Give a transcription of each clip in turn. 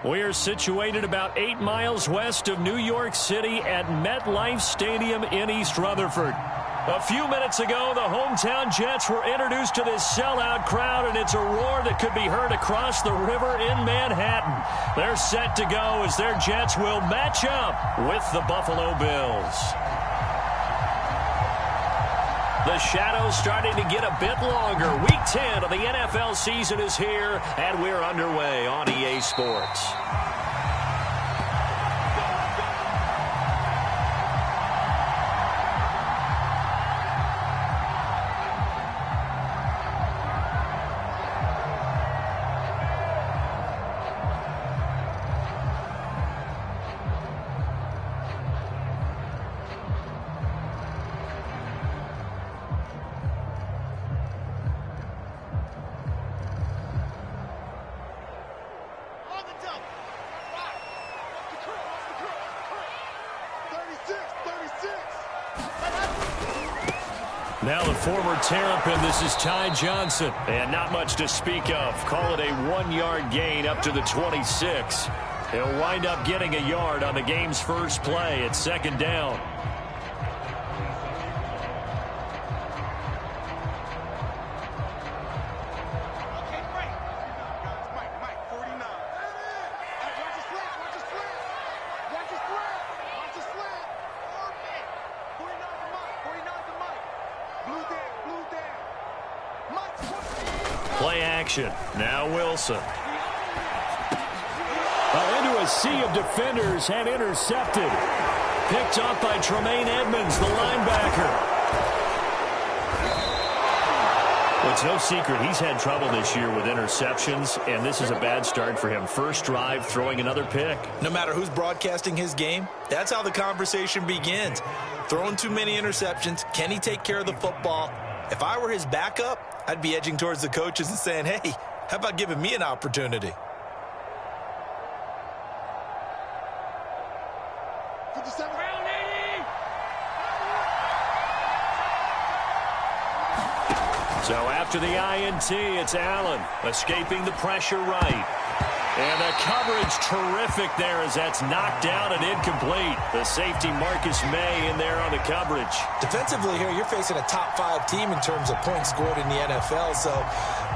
We're situated about 8 miles west of New York City at MetLife Stadium in East Rutherford. A few minutes ago, the hometown Jets were introduced to this sellout crowd, and it's a roar that could be heard across the river in Manhattan. They're set to go as their Jets will match up with the Buffalo Bills. The shadow's starting to get a bit longer. Week 10 of the NFL season is here, and we're underway on EA Sports. Now the former Terrapin, this is Ty Johnson. And not much to speak of. Call it a 1-yard gain up to the 26. He'll wind up getting a yard on the game's first play at second down. Play action. Now Wilson. Into a sea of defenders and intercepted. Picked off by Tremaine Edmonds, the linebacker. Well, it's no secret he's had trouble this year with interceptions, and this is a bad start for him. First drive, throwing another pick. No matter who's broadcasting his game, that's how the conversation begins. Throwing too many interceptions. Can he take care of the football? If I were his backup, I'd be edging towards the coaches and saying, hey, how about giving me an opportunity? So after the INT, it's Allen escaping the pressure right. And the coverage terrific there as that's knocked down and incomplete. The safety Marcus May in there on the coverage. Defensively here, you're facing a top 5 team in terms of points scored in the NFL. So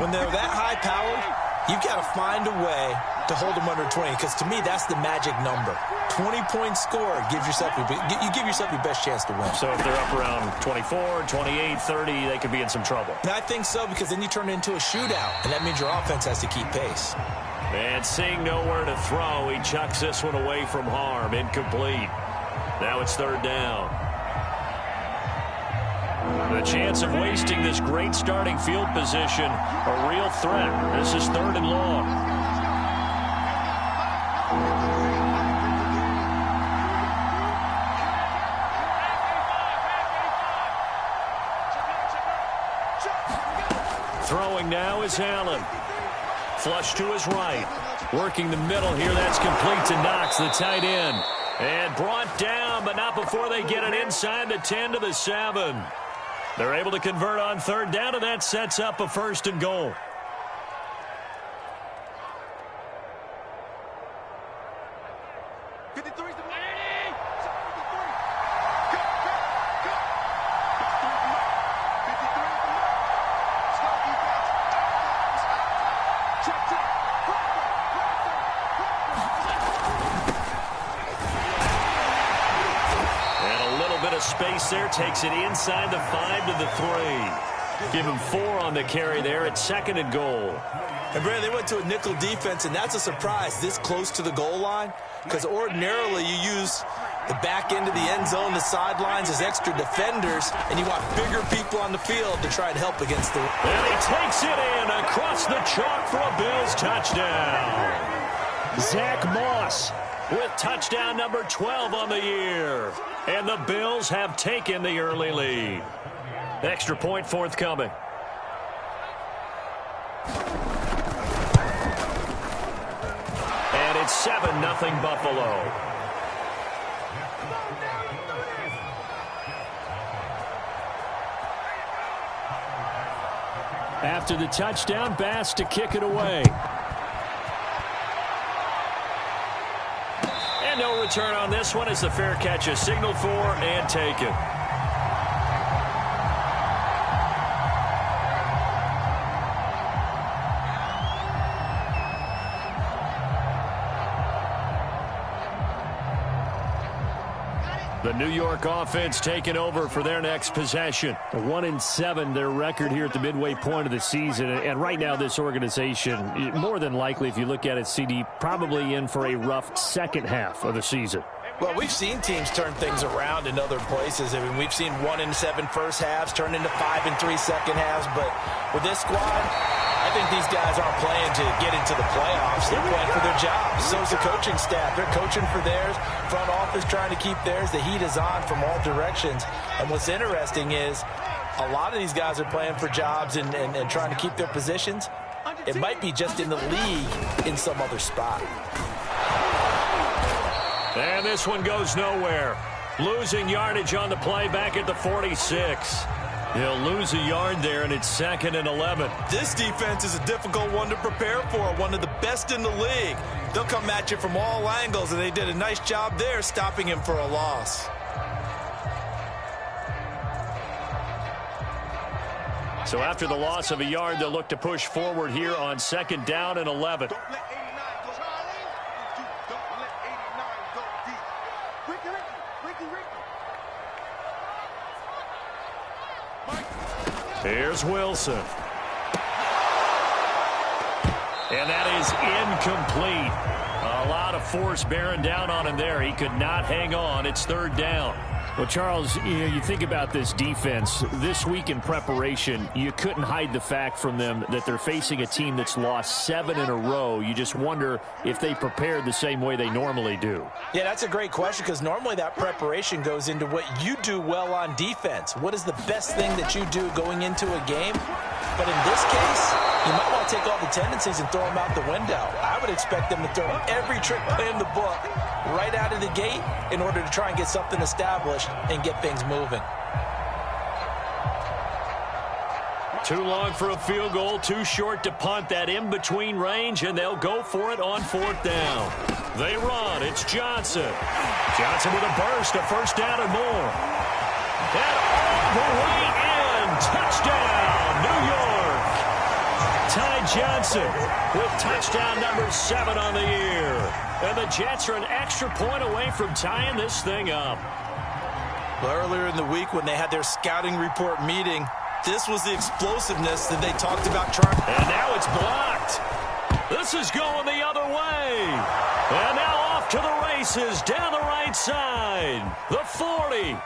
when they're that high-powered, you've got to find a way to hold them under 20. Because to me, that's the magic number. 20 points scored gives yourself you give yourself your best chance to win. So if they're up around 24, 28, 30, they could be in some trouble. I think so, because then you turn it into a shootout, and that means your offense has to keep pace. And seeing nowhere to throw, he chucks this one away from harm. Incomplete. Now it's third down. The chance of wasting this great starting field position, a real threat. This is third and long. Throwing now is Allen. Flush to his right. Working the middle here. That's complete to Knox, the tight end. And brought down, but not before they get it inside the 10 to the 7. They're able to convert on third down, and that sets up a first and goal. Space there, takes it inside the 5 to the 3. Give him 4 on the carry there at second and goal. And Brad, they went to a nickel defense, and that's a surprise this close to the goal line, because ordinarily you use the back end of the end zone, the sidelines as extra defenders, and you want bigger people on the field to try and help against the... And he takes it in across the chalk for a Bills touchdown. Zach Moss with touchdown number 12 on the year. And the Bills have taken the early lead. Extra point forthcoming. And it's 7-0 Buffalo. After the touchdown, Bass to kick it away. And no return on this one as the fair catch is signaled for and taken. The New York offense taking over for their next possession. 1-7, their record here at the midway point of the season. And right now, this organization, more than likely, if you look at it, CD, probably in for a rough second half of the season. Well, we've seen teams turn things around in other places. I mean, we've seen 1-7 first halves turn into 5-3 second halves. But with this squad, I think these guys aren't playing to get into the playoffs. They're playing for their jobs. So's the coaching staff. They're coaching for theirs. Front office trying to keep theirs. The heat is on from all directions. And what's interesting is a lot of these guys are playing for jobs and trying to keep their positions. It might be just in the league in some other spot. And this one goes nowhere. Losing yardage on the play back at the 46. He'll lose a yard there, and it's 2nd and 11. This defense is a difficult one to prepare for, one of the best in the league. They'll come at you from all angles, and they did a nice job there stopping him for a loss. So after the loss of a yard, they'll look to push forward here on 2nd down and 11. Here's Wilson. And that is incomplete. A lot of force bearing down on him there. He could not hang on. It's 3rd down. Well, Charles, you think about this defense. This week in preparation, you couldn't hide the fact from them that they're facing a team that's lost 7 in a row. You just wonder if they prepared the same way they normally do. Yeah, that's a great question because normally that preparation goes into what you do well on defense. What is the best thing that you do going into a game? But in this case, you might want to take all the tendencies and throw them out the window. I would expect them to throw every trick play in the book right out of the gate in order to try and get something established and get things moving. Too long for a field goal, too short to punt. That in-between range, and they'll go for it on 4th down. They run. It's Johnson. Johnson with a burst, a 1st down and more. And all the way in. Touchdown, New York. Ty Johnson with touchdown number 7 on the year. And the Jets are an extra point away from tying this thing up. Well, earlier in the week when they had their scouting report meeting, this was the explosiveness that they talked about trying. And now it's blocked. This is going the other way. And now off to the races down the right side. The 40,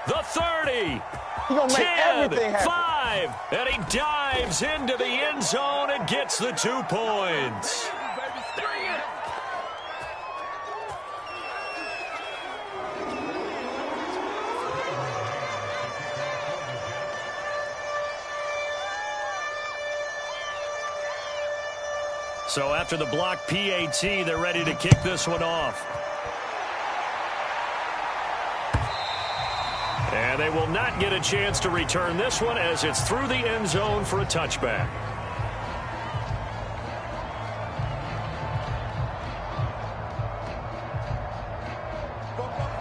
the 30, 10, 5, and he dives into the end zone and gets the 2 points. So after the block PAT, they're ready to kick this one off. And they will not get a chance to return this one as it's through the end zone for a touchback.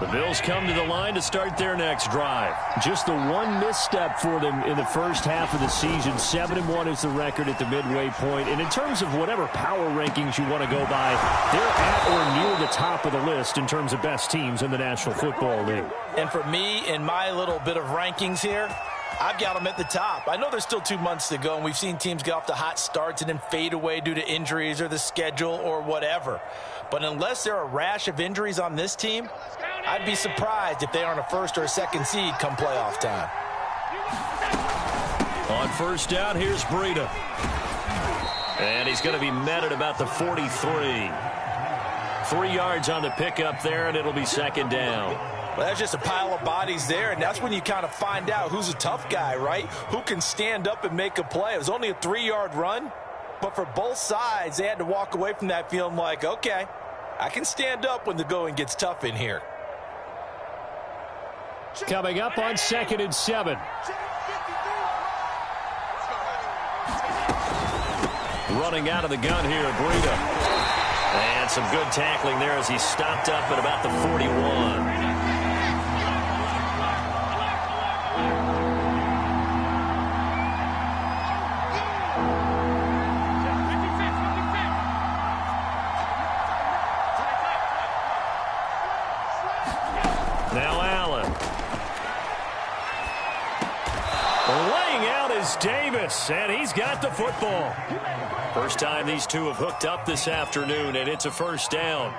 The Bills come to the line to start their next drive. Just the one misstep for them in the first half of the season. 7-1 is the record at the midway point. And in terms of whatever power rankings you want to go by, they're at or near the top of the list in terms of best teams in the National Football League. And for me, in my little bit of rankings here, I've got them at the top. I know there's still 2 months to go, and we've seen teams get off to hot starts and then fade away due to injuries or the schedule or whatever. But unless there are a rash of injuries on this team, I'd be surprised if they aren't a 1st or a 2nd seed come playoff time. On 1st down, here's Breida. And he's going to be met at about the 43. 3 yards on the pickup there, and it'll be 2nd down. Well, that's just a pile of bodies there, and that's when you kind of find out who's a tough guy, right? Who can stand up and make a play. It was only a 3-yard run, but for both sides, they had to walk away from that feeling like, okay, I can stand up when the going gets tough in here. Coming up on 2nd and 7. Running out of the gun here, Breida. And And some good tackling there as he stopped up at about the 41. Now Allen. Laying out is Davis, and he's got the football. First time these two have hooked up this afternoon, and it's a first down.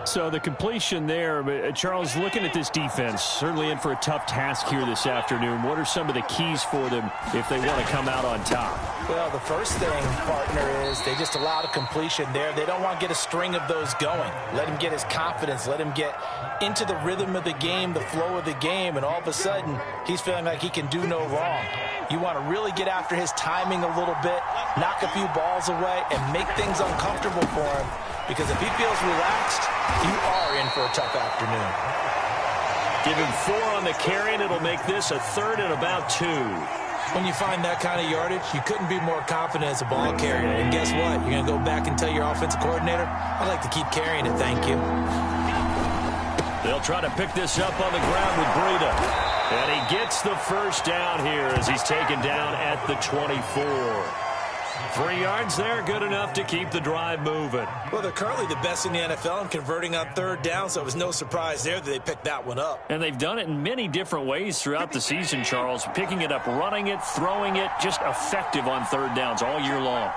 So the completion there, but Charles, looking at this defense, certainly in for a tough task here this afternoon. What are some of the keys for them if they want to come out on top? Well, the first thing, partner, is they just allowed a completion there. They don't want to get a string of those going. Let him get his confidence. Let him get into the rhythm of the game, the flow of the game, and all of a sudden, he's feeling like he can do no wrong. You want to really get after his timing a little bit, knock a few balls away, and make things uncomfortable for him. Because if he feels relaxed, you are in for a tough afternoon. Give him 4 on the carry, and it'll make this a 3rd and about 2. When you find that kind of yardage, you couldn't be more confident as a ball carrier. And guess what? You're going to go back and tell your offensive coordinator, I'd like to keep carrying it, thank you. They'll try to pick this up on the ground with Breida. And he gets the first down here as he's taken down at the 24. 3 yards there, good enough to keep the drive moving. Well, they're currently the best in the NFL in converting on 3rd down, so it was no surprise there that they picked that one up. And they've done it in many different ways throughout the season, Charles. Picking it up, running it, throwing it, just effective on 3rd downs all year long.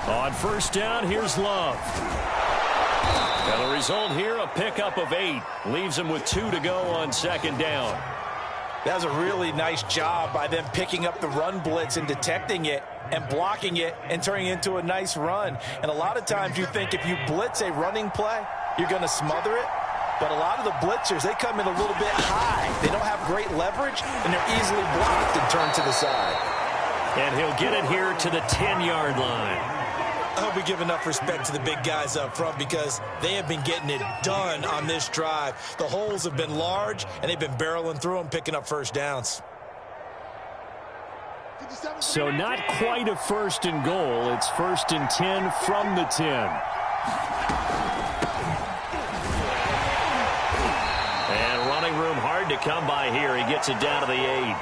On first down, here's Love. And the result here, a pickup of 8. Leaves him with 2 to go on 2nd down. That was a really nice job by them picking up the run blitz and detecting it and blocking it and turning it into a nice run. And a lot of times you think if you blitz a running play, you're going to smother it. But a lot of the blitzers, they come in a little bit high. They don't have great leverage, and they're easily blocked and turned to the side. And he'll get it here to the 10-yard line. I hope we give enough respect to the big guys up front because they have been getting it done on this drive. The holes have been large, and they've been barreling through them, picking up first downs. So not quite a 1st and goal. It's 1st and 10 from the 10. And running room hard to come by here. He gets it down to the 8.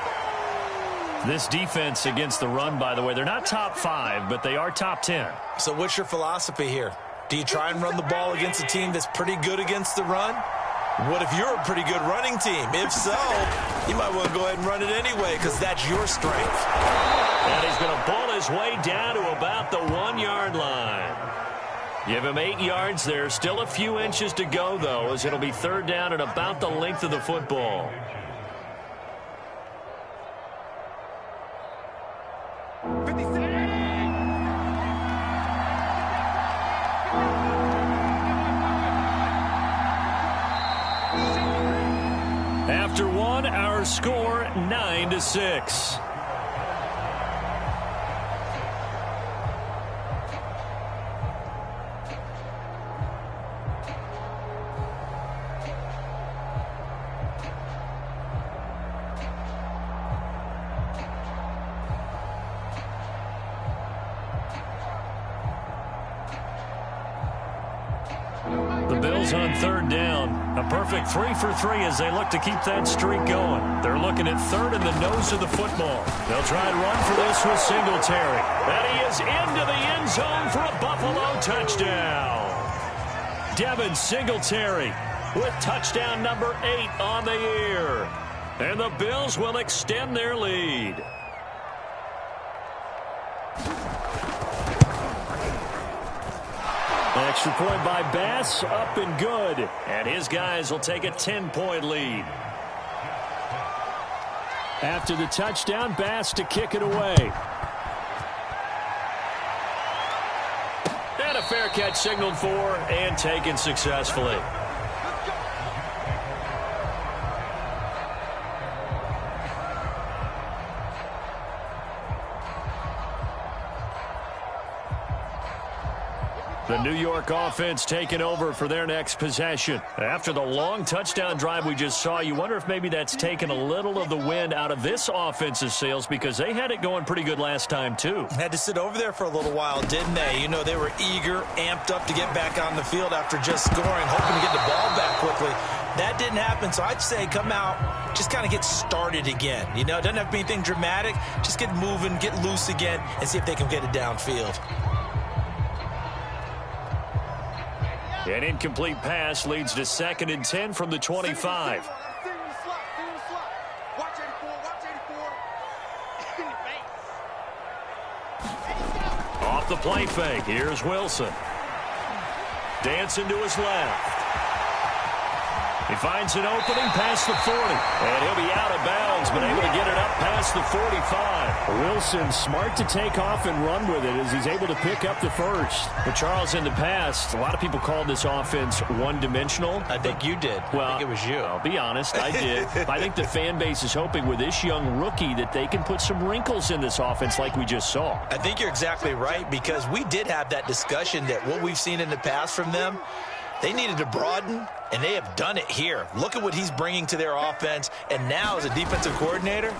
This defense against the run, by the way, they're not top 5, but they are top 10. So what's your philosophy here? Do you try and run the ball against a team that's pretty good against the run? What if you're a pretty good running team? If so, you might want to go ahead and run it anyway because that's your strength. And he's going to ball his way down to about the 1-yard line. Give him 8 yards there. Still a few inches to go, though, as it'll be 3rd down and about the length of the football. After 1, our score 9-6. The Bills on 3rd down. A perfect 3 for 3 as they look to keep that streak going. They're looking at 3rd in the nose of the football. They'll try and run for this with Singletary. And he is into the end zone for a Buffalo touchdown. Devin Singletary with touchdown number 8 on the year. And the Bills will extend their lead. Extra point by Bass, up and good. And his guys will take a 10-point lead. After the touchdown, Bass to kick it away. And a fair catch signaled for and taken successfully. The New York offense taking over for their next possession. After the long touchdown drive we just saw, you wonder if maybe that's taken a little of the wind out of this offense's sails because they had it going pretty good last time too. Had to sit over there for a little while, didn't they? You know, they were eager, amped up to get back on the field after just scoring, hoping to get the ball back quickly. That didn't happen, so I'd say come out, just kind of get started again. You know, it doesn't have to be anything dramatic. Just get moving, get loose again, and see if they can get it downfield. An incomplete pass leads to 2nd and 10 from the 25. Off the play fake, here's Wilson. Dancing to his left. He finds an opening past the 40, and he'll be out of bounds, but able to get it up past the 45. Wilson smart to take off and run with it as he's able to pick up the first. But Charles, in the past, a lot of people called this offense one-dimensional. I think you did. Well, I think it was you. I'll be honest, I did. I think the fan base is hoping with this young rookie that they can put some wrinkles in this offense like we just saw. I think you're exactly right, because we did have that discussion that what we've seen in the past from them, they needed to broaden, and they have done it here. Look at what he's bringing to their offense, and now as a defensive coordinator,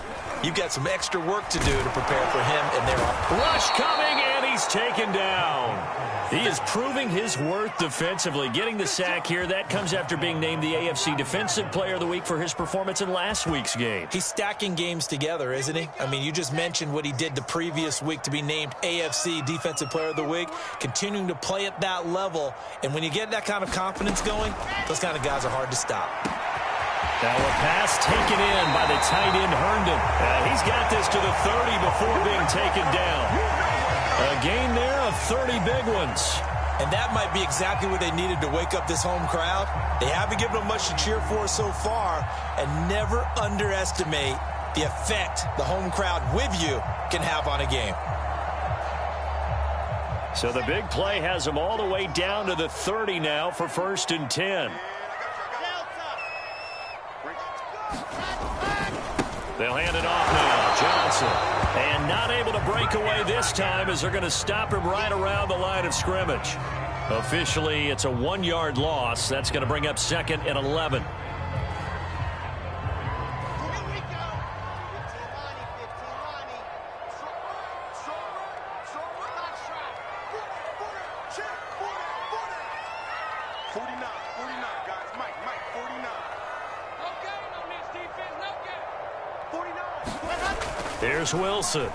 you've got some extra work to do to prepare for him and their offense. Rush coming, and he's taken down. He is proving his worth defensively, getting the sack here. That comes after being named the AFC Defensive Player of the Week for his performance in last week's game. He's stacking games together, isn't he? I mean, you just mentioned what he did the previous week to be named AFC Defensive Player of the Week, continuing to play at that level. And when you get that kind of confidence going, those kind of guys are hard to stop. Now a pass taken in by the tight end Herndon. He's got this to the 30 before being taken down. A gain there of 30 big ones. And that might be exactly what they needed to wake up this home crowd. They haven't given them much to cheer for so far, and never underestimate the effect the home crowd with you can have on a game. So the big play has them all the way down to the 30 now for 1st and 10. They'll hand it off now. Johnson. And not able to break away this time as they're going to stop him right around the line of scrimmage. Officially, it's a 1-yard loss. That's going to bring up 2nd and 11. Here's Wilson. And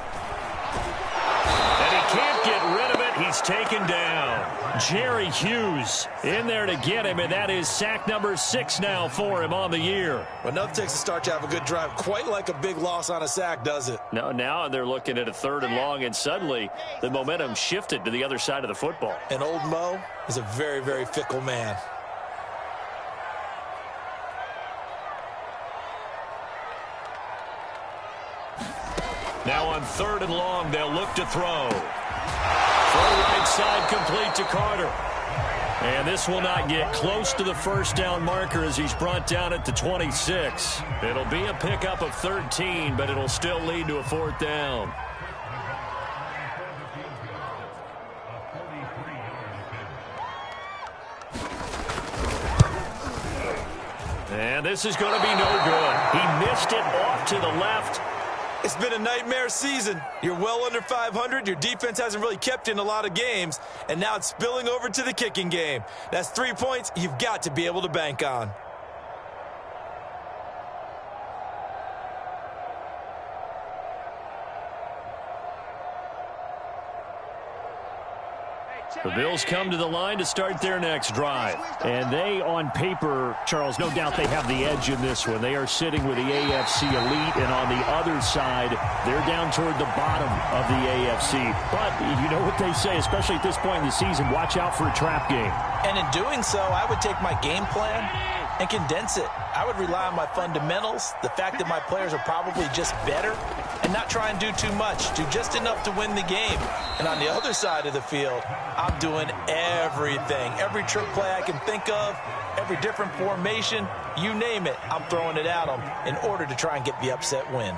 he can't get rid of it. He's taken down. Jerry Hughes in there to get him, and that is sack number 6 now for him on the year. Well, nothing takes a start to have a good drive quite like a big loss on a sack, does it? No, now they're looking at a 3rd and long, and suddenly the momentum shifted to the other side of the football. And old Mo is a very, very fickle man. Now on 3rd and long, they'll look to throw. Throw right side complete to Carter. And this will not get close to the 1st down marker as he's brought down at the 26. It'll be a pickup of 13, but it'll still lead to a 4th down. And this is going to be no good. He missed it off to the left. It's been a nightmare season. You're well under 500. Your defense hasn't really kept in a lot of games, and now it's spilling over to the kicking game. That's 3 points you've got to be able to bank on. The Bills come to the line to start their next drive. And they, on paper, Charles, no doubt they have the edge in this one. They are sitting with the AFC elite, and on the other side, they're down toward the bottom of the AFC. But you know what they say, especially at this point in the season, watch out for a trap game. And in doing so, I would take my game plan and condense it. I would rely on my fundamentals, the fact that my players are probably just better, and not try and do too much, do just enough to win the game. And on the other side of the field, I'm doing everything, every trick play I can think of, every different formation, you name it, I'm throwing it at them in order to try and get the upset win.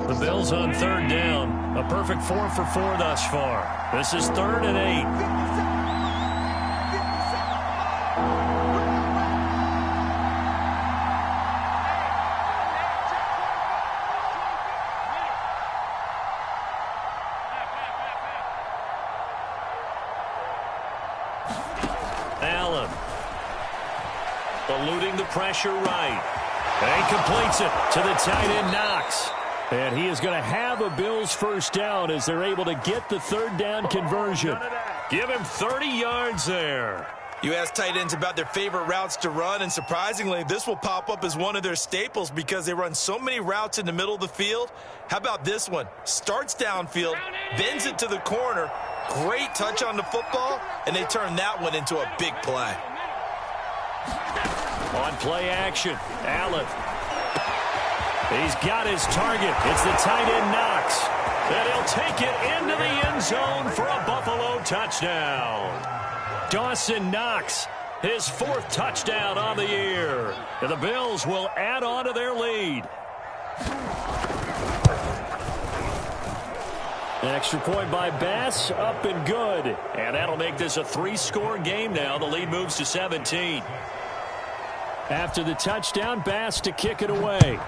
The Bills on third down. A perfect 4 for 4 thus far. This is 3rd and 8. Allen. Eluding the pressure right. And he completes it to the tight end Knox. And he is going to have a Bills first down as they're able to get the 3rd down conversion. Give him 30 yards there. You ask tight ends about their favorite routes to run, and surprisingly, this will pop up as one of their staples because they run so many routes in the middle of the field. How about this one? Starts downfield, bends it to the corner, great touch on the football, and they turn that one into a big play. On play action, Allen. He's got his target. It's the tight end Knox. And he'll take it into the end zone for a Buffalo touchdown. Dawson Knox, his 4th touchdown on the year. And the Bills will add on to their lead. An extra point by Bass, up and good. And that'll make this a 3-score game now. The lead moves to 17. After the touchdown, Bass to kick it away.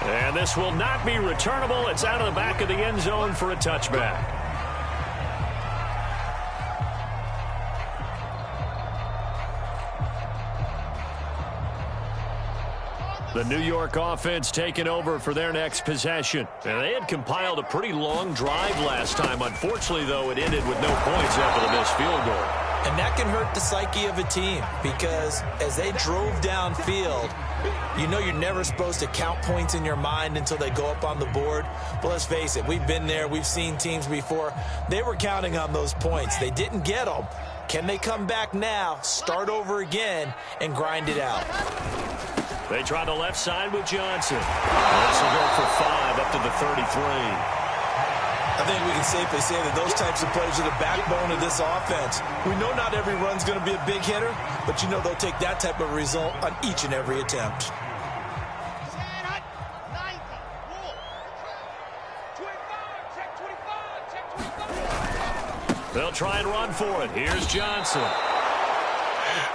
And this will not be returnable. It's out of the back of the end zone for a touchback. The New York offense taking over for their next possession. And they had compiled a pretty long drive last time. Unfortunately, though, it ended with no points after the missed field goal. And that can hurt the psyche of a team because as they drove downfield, you know you're never supposed to count points in your mind until they go up on the board. But let's face it, we've been there. We've seen teams before. They were counting on those points. They didn't get them. Can they come back now, start over again, and grind it out? They try the left side with Johnson. This will go for 5 up to the 33. I think we can safely say that those types of plays are the backbone of this offense. We know not every run's going to be a big hitter, but you know they'll take that type of result on each and every attempt. They'll try and run for it. Here's Johnson.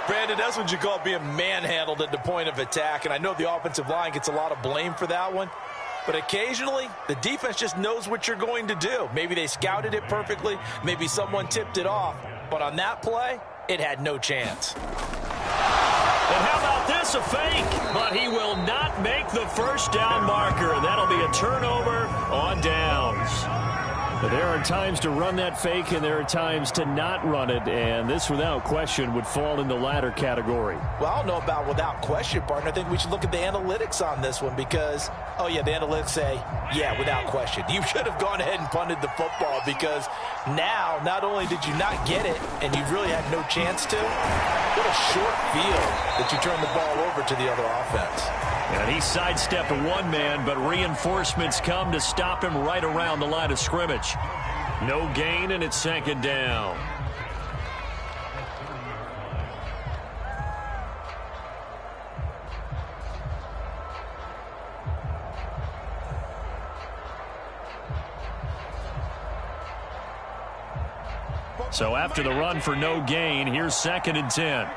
Brandon, that's what you call being manhandled at the point of attack, and I know the offensive line gets a lot of blame for that one. But occasionally, the defense just knows what you're going to do. Maybe they scouted it perfectly. Maybe someone tipped it off. But on that play, it had no chance. And how about this, a fake? But he will not make the first down marker. That'll be a turnover on downs. But there are times to run that fake, and there are times to not run it. And this, without question, would fall in the latter category. Well, I don't know about without question, partner. I think we should look at the analytics on this one because, oh, yeah, the analytics say, yeah, without question. You should have gone ahead and punted the football because now not only did you not get it and you really had no chance to, what a short field that you turned the ball over to the other offense. And he sidestepped one man, but reinforcements come to stop him right around the line of scrimmage. No gain, and it's 2nd down. So after the run for no gain, here's 2nd and 10.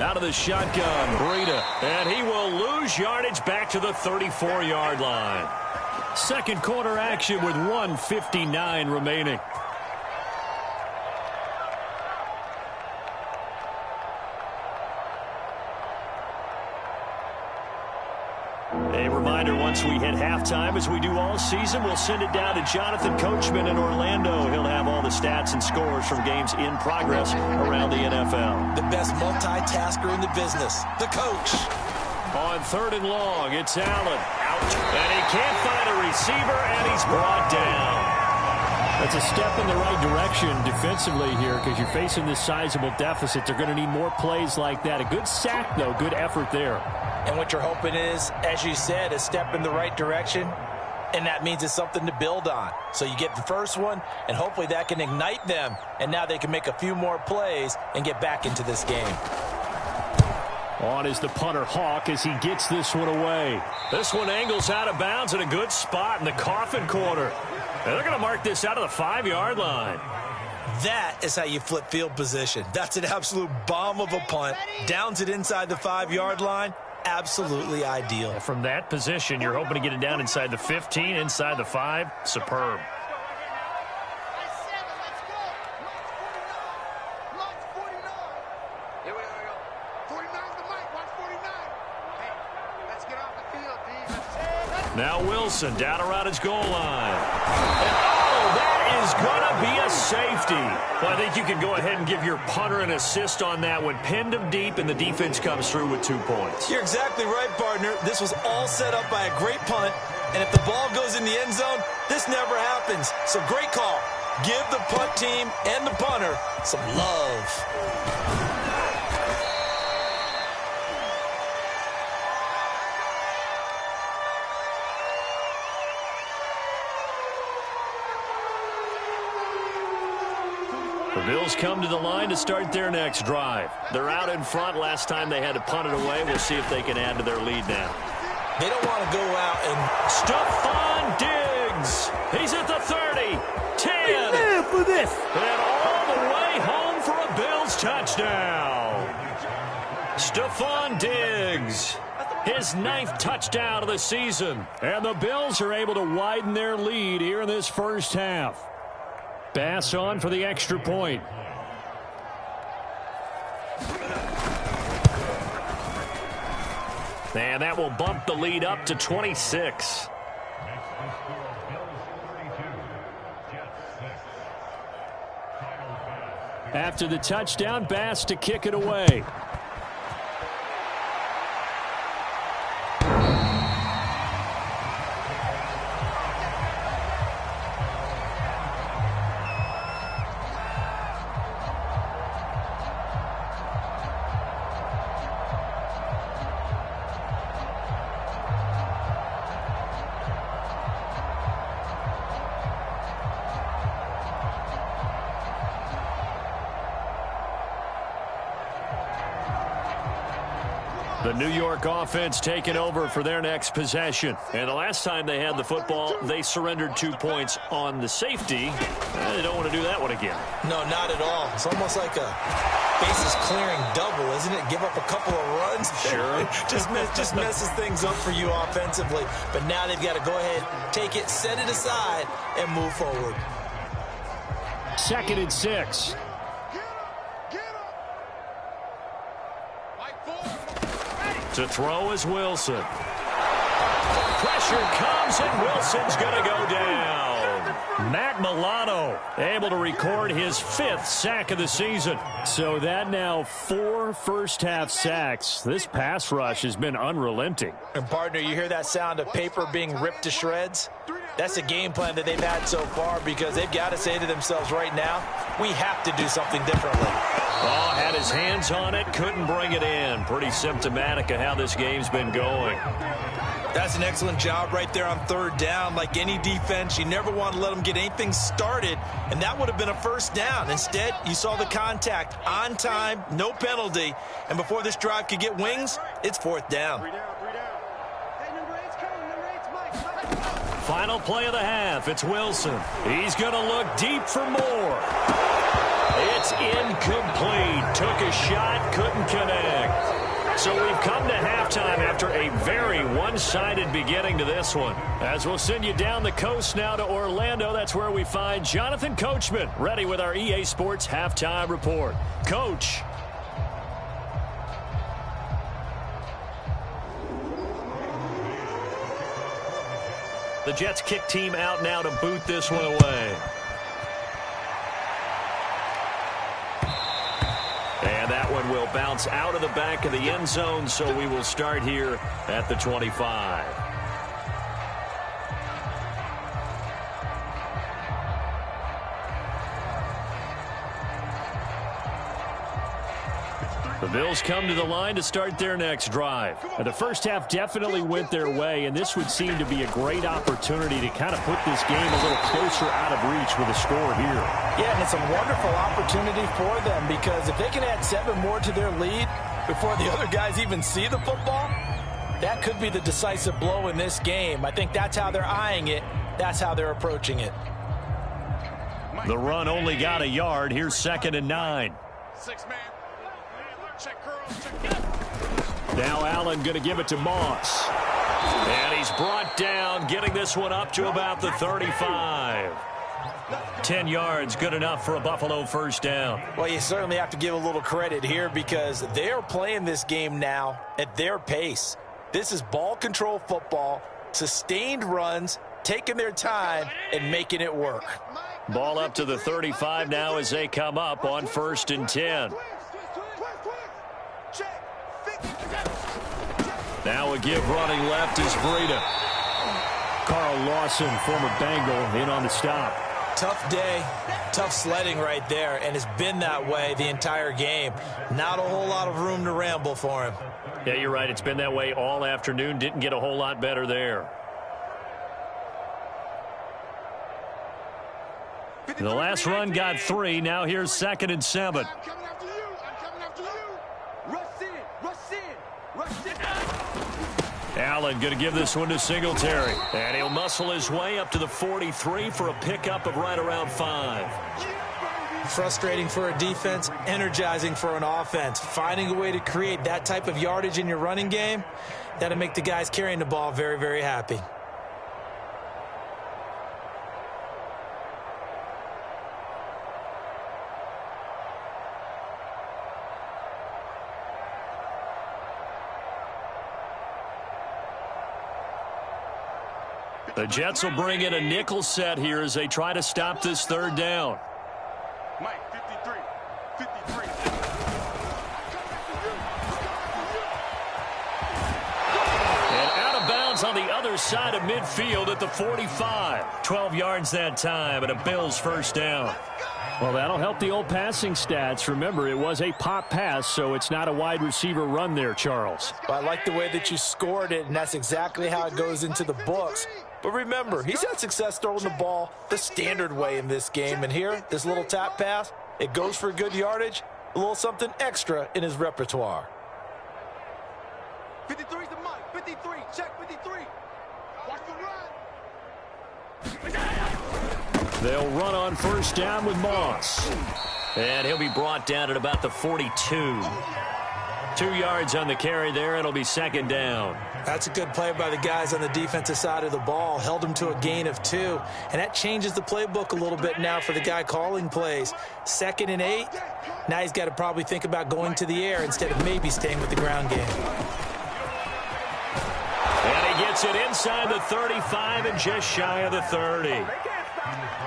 Out of the shotgun, Breida, and he will lose yardage back to the 34-yard line. Second quarter action with 1:59 remaining. A reminder, once we hit halftime, as we do all season, we'll send it down to Jonathan Coachman in Orlando. He'll have all the stats and scores from games in progress around the NFL. The best multitasker in the business, the coach. On 3rd and long, it's Allen. Out. And he can't find a receiver, and he's brought down. That's a step in the right direction defensively here because you're facing this sizable deficit. They're going to need more plays like that. A good sack, though. Good effort there. And what you're hoping is, as you said, a step in the right direction, and that means it's something to build on. So you get the first one, and hopefully that can ignite them, and now they can make a few more plays and get back into this game. On is the punter, Hawk, as he gets this one away. This one angles out of bounds in a good spot in the coffin corner. And they're going to mark this out of the 5-yard line. That is how you flip field position. That's an absolute bomb of a punt. Downs it inside the 5-yard line. Absolutely ideal. From that position, you're hoping to get it down inside the 15, inside the 5. Superb. Now Wilson down around his goal line. And, that is going to be a safety. Well, I think you can go ahead and give your punter an assist on that one. Pinned him deep, and the defense comes through with 2 points. You're exactly right, partner. This was all set up by a great punt, and if the ball goes in the end zone, this never happens. So great call. Give the punt team and the punter some love. The Bills come to the line to start their next drive. They're out in front. Last time they had to punt it away. We'll see if they can add to their lead now. They don't want to go out and... Stephon Diggs. He's at the 30, 10. Live for this. And all the way home for a Bills touchdown. Stephon Diggs. His 9th touchdown of the season. And the Bills are able to widen their lead here in this first half. Bass on for the extra point. And that will bump the lead up to 26. After the touchdown, Bass to kick it away. The New York offense taking over for their next possession. And the last time they had the football, they surrendered 2 points on the safety. They don't want to do that one again. No, not at all. It's almost like a bases clearing double, isn't it? Give up a couple of runs. Sure. just messes things up for you offensively. But now they've got to go ahead, take it, set it aside, and move forward. 2nd and 6. To throw is Wilson. Pressure comes, and Wilson's going to go down. Matt Milano able to record his 5th sack of the season. So that now 4 first-half sacks. This pass rush has been unrelenting. And, partner, you hear that sound of paper being ripped to shreds? That's the game plan that they've had so far because they've got to say to themselves right now, we have to do something differently. Oh, had his hands on it, couldn't bring it in. Pretty symptomatic of how this game's been going. That's an excellent job right there on 3rd down. Like any defense, you never want to let them get anything started, and that would have been a first down. Instead, you saw the contact on time, no penalty, and before this drive could get wings, it's 4th down. Final play of the half. It's Wilson. He's going to look deep for more. It's incomplete. Took a shot, couldn't connect. So we've come to halftime after a very one-sided beginning to this one. As we'll send you down the coast now to Orlando, that's where we find Jonathan Coachman ready with our EA Sports Halftime Report. Coach. The Jets kick team out now to boot this one away. And that one will bounce out of the back of the end zone, so we will start here at the 25. Bills come to the line to start their next drive. Now, the first half definitely went their way, and this would seem to be a great opportunity to kind of put this game a little closer out of reach with a score here. Yeah, and it's a wonderful opportunity for them because if they can add 7 more to their lead before the other guys even see the football, that could be the decisive blow in this game. I think that's how they're eyeing it. That's how they're approaching it. The run only got a yard. Here's 2nd and 9. 6-man. Now Allen going to give it to Moss. And he's brought down, getting this one up to about the 35. 10 yards, good enough for a Buffalo first down. Well, you certainly have to give a little credit here because they're playing this game now at their pace. This is ball control football, sustained runs, taking their time and making it work. Ball up to the 35 now as they come up on 1st and 10. Now a give running left is Breida. Carl Lawson, former Bengal, in on the stop. Tough day, tough sledding right there, and it's been that way the entire game. Not a whole lot of room to ramble for him. Yeah, you're right. It's been that way all afternoon. Didn't get a whole lot better there. The last run got 3. Now here's 2nd and 7. I'm coming after you. I'm coming after you. Rush in. Rush in. Rush in. Allen going to give this one to Singletary. And he'll muscle his way up to the 43 for a pickup of right around 5. Frustrating for a defense, energizing for an offense. Finding a way to create that type of yardage in your running game, that'll make the guys carrying the ball very, very happy. The Jets will bring in a nickel set here as they try to stop this 3rd down. Mike, 53. 53. And out of bounds on the other side of midfield at the 45. 12 yards that time and a Bills first down. Well, that'll help the old passing stats. Remember, it was a pop pass, so it's not a wide receiver run there, Charles. Well, I like the way that you scored it, and that's exactly how it goes into the books. But remember, he's had success throwing the ball the standard way in this game. And here, this little tap pass, it goes for good yardage, a little something extra in his repertoire. 53's the Mike. 53. Check 53. Watch the run. They'll run on first down with Moss. And he'll be brought down at about the 42. 2 yards on the carry there. It'll be 2nd down. That's a good play by the guys on the defensive side of the ball. Held him to a gain of 2. And that changes the playbook a little bit now for the guy calling plays. 2nd and 8. Now he's got to probably think about going to the air instead of maybe staying with the ground game. And he gets it inside the 35 and just shy of the 30.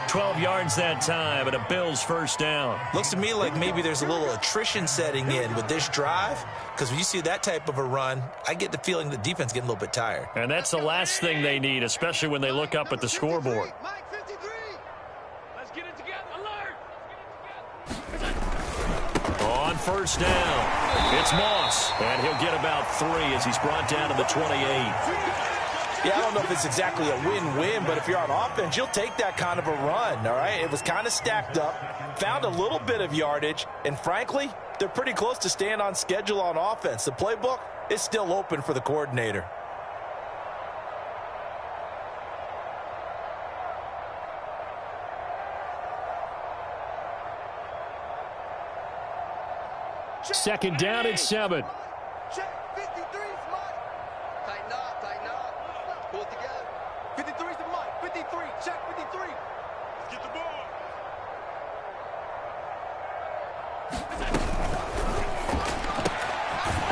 12 yards that time and a Bills first down. Looks to me like maybe there's a little attrition setting in with this drive, because when you see that type of a run, I get the feeling the defense getting a little bit tired. And that's the last thing they need, especially when they look up at the scoreboard. Mike, 53. Let's get it together. Alert. Let's get it together. On first down, it's Moss, and he'll get about 3 as he's brought down to the 28. Yeah, I don't know if it's exactly a win-win, but if you're on offense, you'll take that kind of a run, all right? It was kind of stacked up, found a little bit of yardage, and frankly, they're pretty close to staying on schedule on offense. The playbook is still open for the coordinator. Second down and 7. Check 53's Mike. Tighten up, tighten up. Pull it together. 53's the Mike. 53. Check 53. Let's get the ball.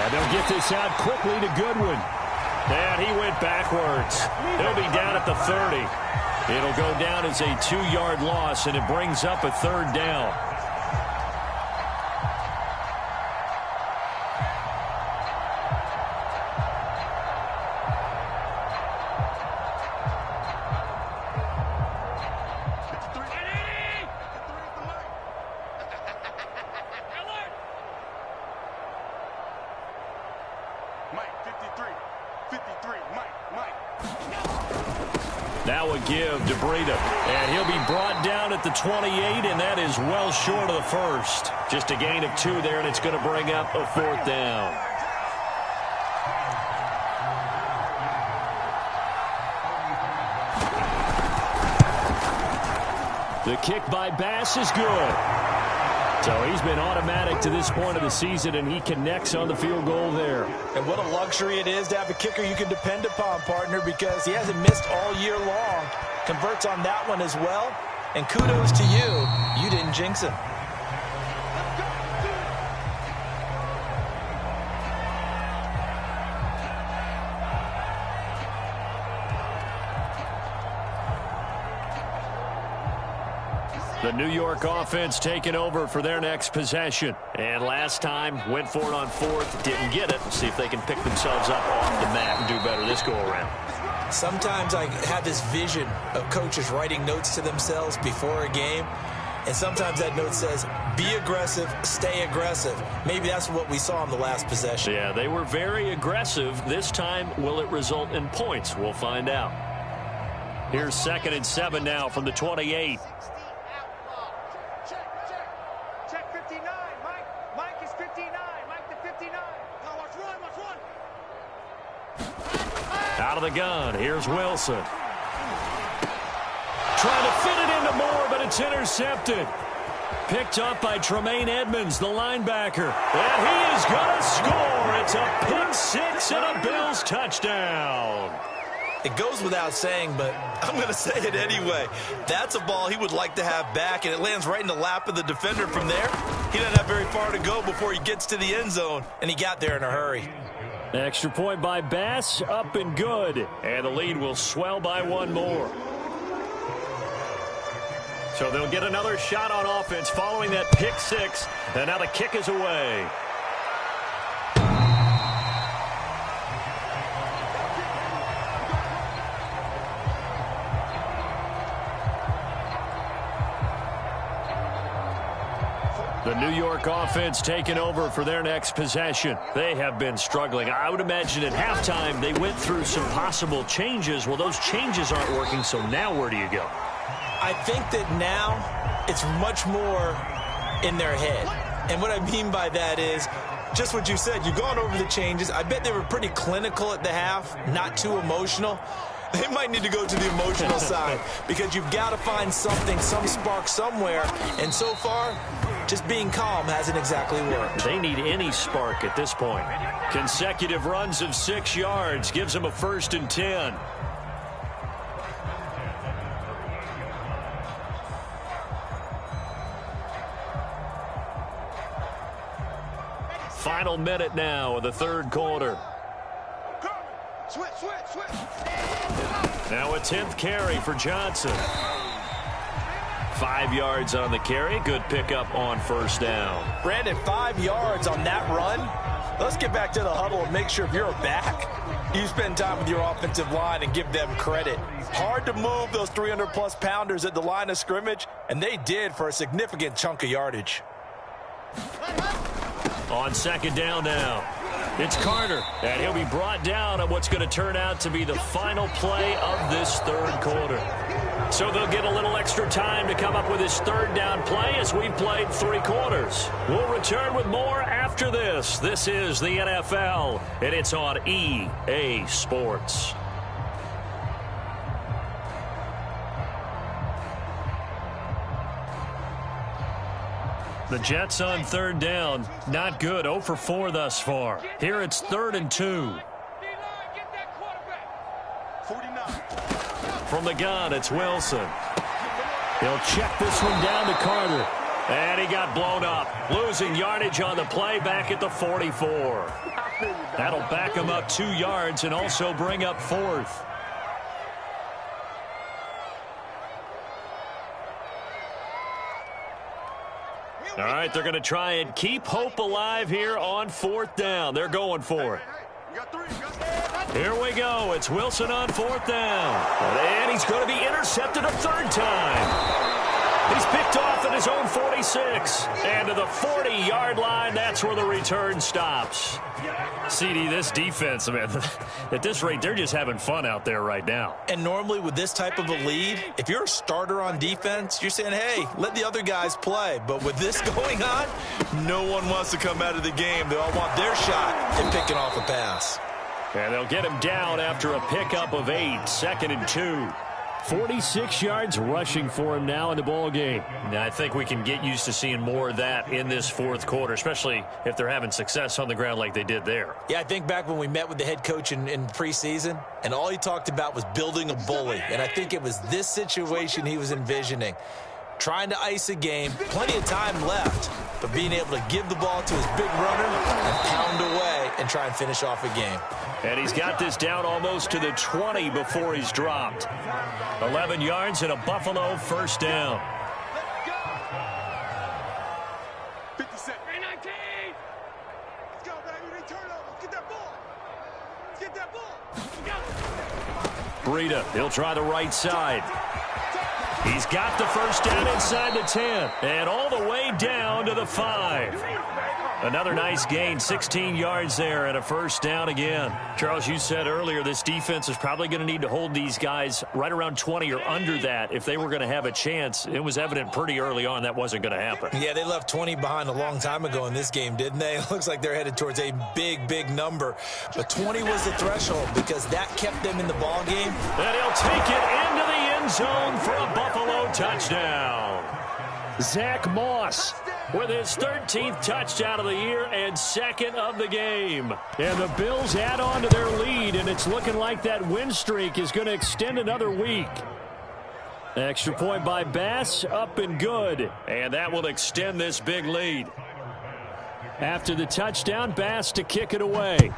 And they'll get this out quickly to Goodwin. And he went backwards. He'll be down at the 30. It'll go down as a 2-yard loss, and it brings up a 3rd down. Mike, 53. 53, Mike. Now a give to Breida. And he'll be brought down at the 28, and that is well short of the first. Just a gain of 2 there, and it's going to bring up a 4th down. The kick by Bass is good. So he's been automatic to this point of the season, and he connects on the field goal there. And what a luxury it is to have a kicker you can depend upon, partner, because he hasn't missed all year long. Converts on that one as well. And kudos to you. You didn't jinx him. The New York offense taking over for their next possession. And last time, went for it on 4th, didn't get it. See if they can pick themselves up off the mat and do better this go-around. Sometimes I have this vision of coaches writing notes to themselves before a game. And sometimes that note says, be aggressive, stay aggressive. Maybe that's what we saw in the last possession. Yeah, they were very aggressive. This time, will it result in points? We'll find out. Here's 2nd and 7 now from the 28. Out of the gun, here's Wilson. Trying to fit it into Moore, but it's intercepted. Picked up by Tremaine Edmonds, the linebacker. And he is going to score. It's a pick 6 and a Bills touchdown. It goes without saying, but I'm going to say it anyway. That's a ball he would like to have back, and it lands right in the lap of the defender from there. He doesn't have very far to go before he gets to the end zone, and he got there in a hurry. Extra point by Bass, up and good. And the lead will swell by 1 more. So they'll get another shot on offense following that pick 6. And now the kick is away. The New York offense taking over for their next possession. They have been struggling. I would imagine at halftime they went through some possible changes. Well, those changes aren't working, so now where do you go? I think that now it's much more in their head. And what I mean by that is just what you said. You've gone over the changes. I bet they were pretty clinical at the half, not too emotional. They might need to go to the emotional side because you've got to find something, some spark somewhere. And so far, just being calm hasn't exactly worked. They need any spark at this point. Consecutive runs of 6 yards gives them a 1st and 10. Final minute now of the 3rd quarter. Switch. Now a 10th carry for Johnson. 5 yards on the carry. Good pickup on 1st down. Brandon, 5 yards on that run. Let's get back to the huddle and make sure if you're back, you spend time with your offensive line and give them credit. Hard to move those 300-plus pounders at the line of scrimmage, and they did for a significant chunk of yardage. On 2nd down now, it's Carter, and he'll be brought down at what's going to turn out to be the final play of this 3rd quarter. So they'll get a little extra time to come up with his 3rd down play as we've played 3 quarters. We'll return with more after this. This is the NFL, and it's on EA Sports. The Jets on 3rd down. Not good. 0 for 4 thus far. Here it's 3rd and 2. From the gun, it's Wilson. He'll check this one down to Carter. And he got blown up. Losing yardage on the play back at the 44. That'll back him up 2 yards and also bring up 4th. All right, they're going to try and keep hope alive here on 4th down. They're going for it. Here we go. It's Wilson on 4th down. And he's going to be intercepted a 3rd time. He's picked off at his own 46. And to the 40-yard line, that's where the return stops. CD, this defense, man, at this rate, they're just having fun out there right now. And normally with this type of a lead, if you're a starter on defense, you're saying, hey, let the other guys play. But with this going on, no one wants to come out of the game. They all want their shot at picking off a pass. And they'll get him down after a pickup of 8, 2nd and 2. 46 yards rushing for him now in the ball game. Now, I think we can get used to seeing more of that in this fourth quarter, especially if they're having success on the ground like they did there. Yeah, I think back when we met with the head coach in preseason, and all he talked about was building a bully. And I think it was this situation he was envisioning. Trying to ice a game, plenty of time left, but being able to give the ball to his big runner and pound away and try and finish off a game. And he's got this down almost to the 20 before he's dropped. 11 yards and a Buffalo first down. Let's go. 50 seconds. 19. Let's go, baby. Return over. Let's get that ball. Let's get that ball. Let's go. Breida, he'll try the right side. He's got the first down inside the 10 and all the way down to the 5. Another nice gain, 16 yards there and a first down again. Charles, you said earlier this defense is probably going to need to hold these guys right around 20 or under that if they were going to have a chance. It was evident pretty early on that wasn't going to happen. Yeah, they left 20 behind a long time ago in this game, didn't they? It looks like they're headed towards a big, big number. But 20 was the threshold because that kept them in the ball game. And he'll take it into the end zone for a Buffalo touchdown. Zach Moss with his 13th touchdown of the year and 2nd of the game. And the Bills add on to their lead, and it's looking like that win streak is going to extend another week. Extra point by Bass, up and good. And that will extend this big lead. After the touchdown, Bass to kick it away.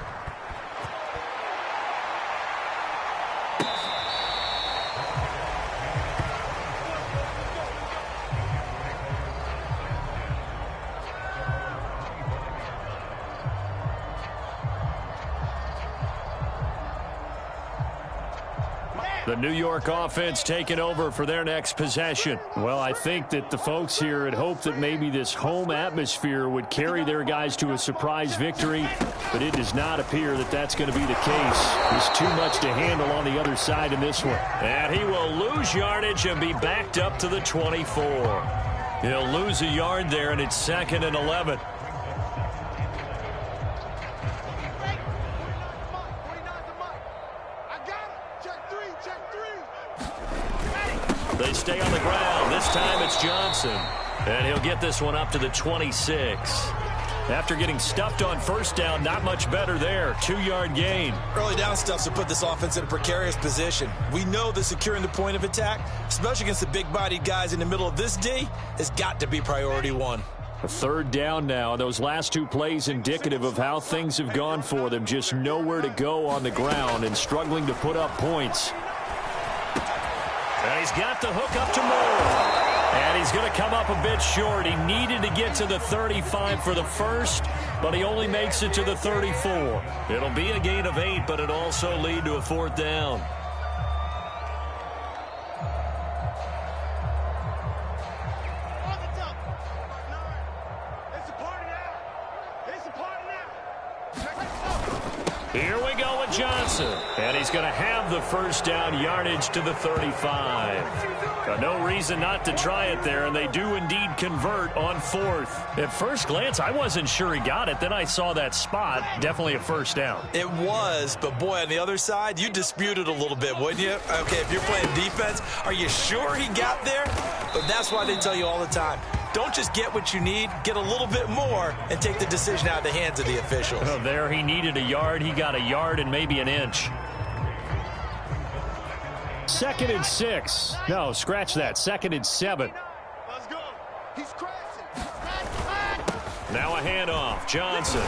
The New York offense taking over for their next possession. Well, I think that the folks here had hoped that maybe this home atmosphere would carry their guys to a surprise victory, but it does not appear that that's going to be the case. There's too much to handle on the other side in this one. And he will lose yardage and be backed up to the 24. He'll lose a yard there, and it's 2nd and 11. They stay on the ground. This time it's Johnson. And he'll get this one up to the 26. After getting stuffed on first down, not much better there. 2-yard gain. Early down stuff to put this offense in a precarious position. We know that securing the point of attack, especially against the big-bodied guys in the middle of this D, has got to be priority 1. A 3rd down now. Those last 2 plays indicative of how things have gone for them. Just nowhere to go on the ground and struggling to put up points. And he's got the hook up to Moore. And he's going to come up a bit short. He needed to get to the 35 for the first, but he only makes it to the 34. It'll be a gain of 8, but it'll also lead to a 4th down. Here we go with Johnson. And he's going to have the first down, yardage to the 35. No reason not to try it there, and they do indeed convert on 4th. At first glance, I wasn't sure he got it. Then I saw that spot. Definitely a first down. It was, but boy, on the other side, you dispute it a little bit, wouldn't you? Okay, if you're playing defense, are you sure he got there? But that's why they tell you all the time, don't just get what you need, get a little bit more, and take the decision out of the hands of the officials. Oh, there he needed a yard. He got a yard and maybe an inch. 2nd and 6. No, scratch that. 2nd and 7. Let's go. He's crashing. Now a handoff. Johnson.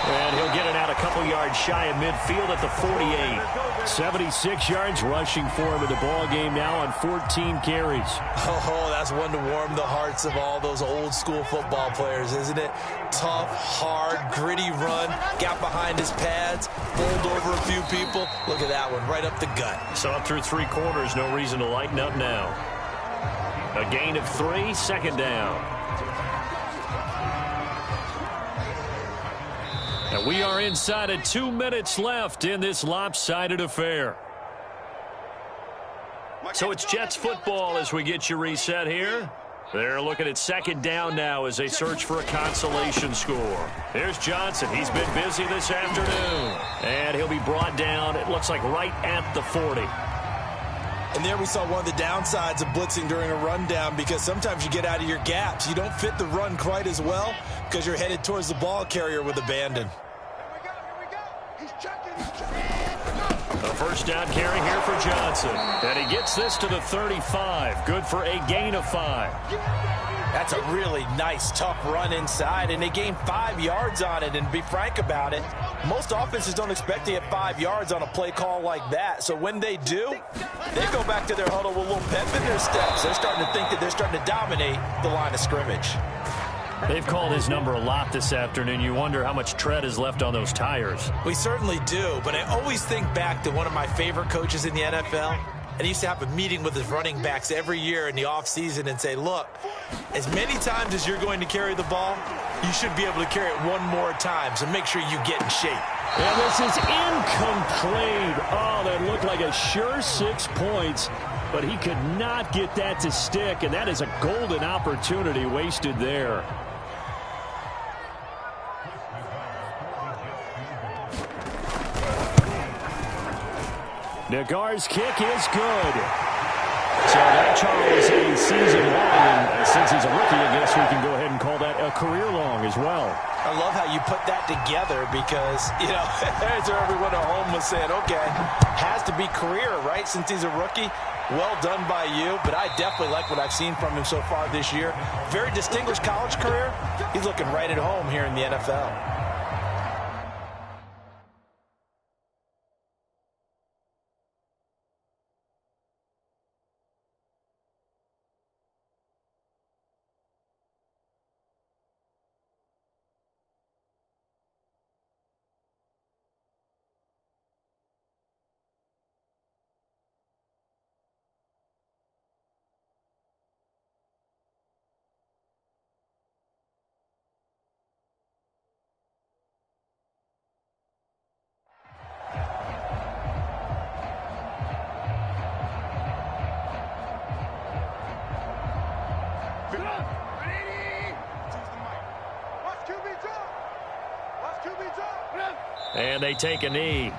And he'll get it out a couple yards shy of midfield at the 48. 76 yards rushing for him in the ball game now on 14 carries. Oh, that's one to warm the hearts of all those old school football players, isn't it? Tough, hard, gritty run, got behind his pads, bowled over a few people. Look at that one, right up the gut. So up through 3 quarters, no reason to lighten up now. A gain of 3, second down. And we are inside of 2 minutes left in this lopsided affair. So it's Jets football as we get you reset here. They're looking at second down now as they search for a consolation score. Here's Johnson. He's been busy this afternoon. And he'll be brought down, it looks like, right at the 40. And there we saw one of the downsides of blitzing during a rundown, because sometimes you get out of your gaps. You don't fit the run quite as well because you're headed towards the ball carrier with abandon. Here we go. He's checking. A first down carry here for Johnson. And he gets this to the 35. Good for a gain of 5. That's a really nice, tough run inside, and they gained 5 yards on it. And to be frank about it, most offenses don't expect to get 5 yards on a play call like that. So when they do, they go back to their huddle with a little pep in their steps. They're starting to think that they're starting to dominate the line of scrimmage. They've called his number a lot this afternoon. You wonder how much tread is left on those tires. We certainly do, but I always think back to one of my favorite coaches in the NFL. And he used to have a meeting with his running backs every year in the offseason and say, look, as many times as you're going to carry the ball, you should be able to carry it one more time, so make sure you get in shape. And this is incomplete. Oh, that looked like a sure 6 points, but he could not get that to stick, and that is a golden opportunity wasted there. Nagar's kick is good. So that, Charles, a season long, and since he's a rookie, I guess we can go ahead and call that a career long as well. I love how you put that together because, you know, as everyone at home was saying, okay, has to be career, right, since he's a rookie. Well done by you, but I definitely like what I've seen from him so far this year. Very distinguished college career. He's looking right at home here in the NFL. And they take a knee.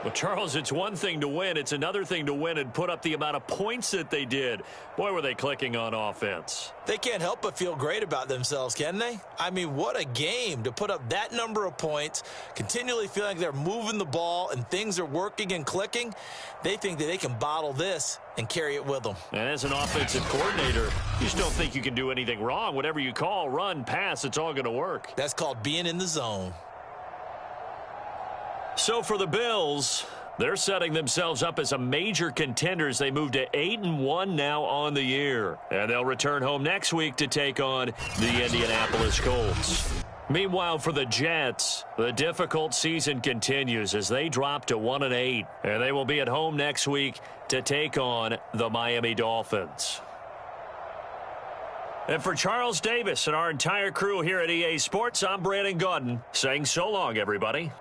Well, Charles, it's one thing to win. It's another thing to win and put up the amount of points that they did. Boy, were they clicking on offense. They can't help but feel great about themselves, can they? I mean, what a game to put up that number of points, continually feeling like they're moving the ball and things are working and clicking. They think that they can bottle this and carry it with them. And as an offensive coordinator, you just don't think you can do anything wrong. Whatever you call, run, pass, it's all going to work. That's called being in the zone. So for the Bills, they're setting themselves up as a major contender as they move to 8-1 now on the year. And they'll return home next week to take on the Indianapolis Colts. Meanwhile, for the Jets, the difficult season continues as they drop to 1-8. And they will be at home next week to take on the Miami Dolphins. And for Charles Davis and our entire crew here at EA Sports, I'm Brandon Gaudin saying so long, everybody.